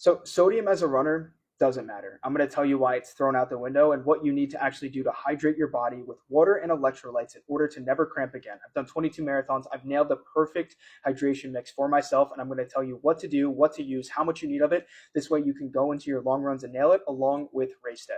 So sodium as a runner doesn't matter. I'm going to tell you why it's thrown out the window and what you need to actually do to hydrate your body with water and electrolytes in order to never cramp again. I've done 22 marathons. I've nailed the perfect hydration mix for myself, and I'm going to tell you what to do, what to use, how much you need of it. This way you can go into your long runs and nail it along with race day.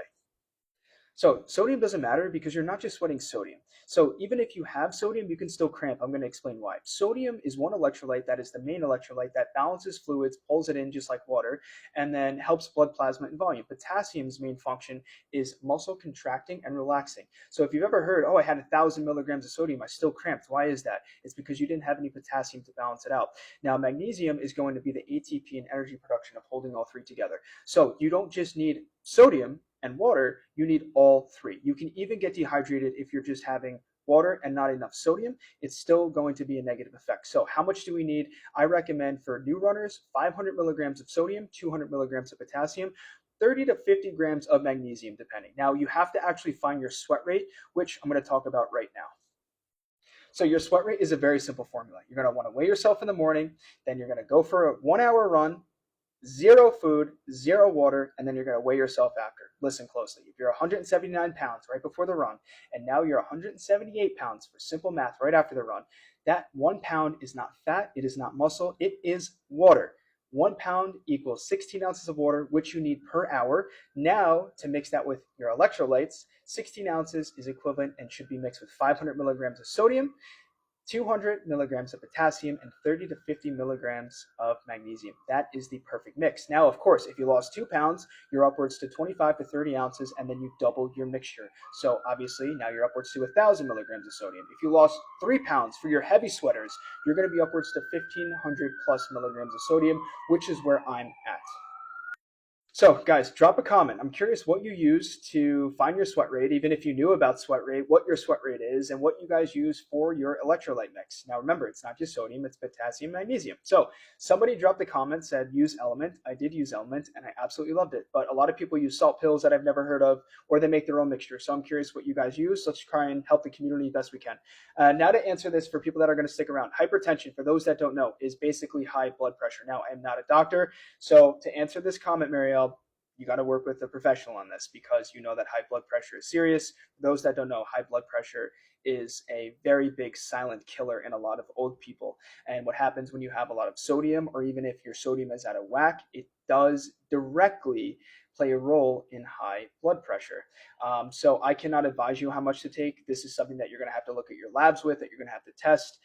So sodium doesn't matter because you're not just sweating sodium. So even if you have sodium, you can still cramp. I'm going to explain why. Sodium is one electrolyte that is the main electrolyte that balances fluids, pulls it in just like water, and then helps blood plasma and volume. Potassium's main function is muscle contracting and relaxing. So if you've ever heard, oh, I had 1,000 milligrams of sodium, I still cramped. Why is that? It's because you didn't have any potassium to balance it out. Now, magnesium is going to be the ATP and energy production of holding all three together. So you don't just need sodium and water, you need all three. You can even get dehydrated if you're just having water and not enough sodium. It's still going to be a negative effect. So how much do we need? I recommend for new runners, 500 milligrams of sodium, 200 milligrams of potassium, 30 to 50 grams of magnesium, depending. Now you have to actually find your sweat rate, which I'm going to talk about right now. So your sweat rate is a very simple formula. You're going to want to weigh yourself in the morning, then you're going to go for a 1 hour run, zero food, zero water, and then you're going to weigh yourself after. Listen closely. If you're 179 pounds right before the run, and now you're 178 pounds for simple math right after the run, that 1 pound is not fat, it is not muscle, it is water. 1 pound equals 16 ounces of water, which you need per hour. Now, to mix that with your electrolytes, 16 ounces is equivalent and should be mixed with 500 milligrams of sodium, 200 milligrams of potassium, and 30 to 50 milligrams of magnesium. That is the perfect mix. Now, of course, if you lost 2 pounds, you're upwards to 25 to 30 ounces, and then you double your mixture. So obviously, now you're upwards to 1,000 milligrams of sodium. If you lost 3 pounds for your heavy sweaters, you're going to be upwards to 1,500 plus milligrams of sodium, which is where I'm at. So guys, drop a comment. I'm curious what you use to find your sweat rate, even if you knew about sweat rate, what your sweat rate is, and what you guys use for your electrolyte mix. Now remember, it's not just sodium, it's potassium, magnesium. So somebody dropped a comment, said use Element. I did use Element, and I absolutely loved it. But a lot of people use salt pills that I've never heard of, or they make their own mixture. So I'm curious what you guys use. Let's try and help the community best we can. Now to answer this for people that are going to stick around, hypertension, for those that don't know, is basically high blood pressure. Now, I'm not a doctor, so to answer this comment, Mariel, you got to work with a professional on this because you know that high blood pressure is serious. For those that don't know, high blood pressure is a very big silent killer in a lot of old people. And what happens when you have a lot of sodium, or even if your sodium is out of whack, it does directly play a role in high blood pressure. So I cannot advise you how much to take. This is something that you're going to have to look at your labs with, that you're going to have to test.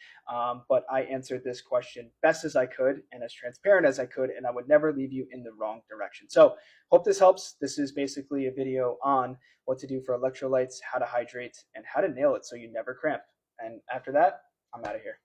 But I answered this question best as I could and as transparent as I could, and I would never leave you in the wrong direction. So hope this helps. This is basically a video on what to do for electrolytes, how to hydrate, and how to nail it so you never cramp. And after that, I'm out of here.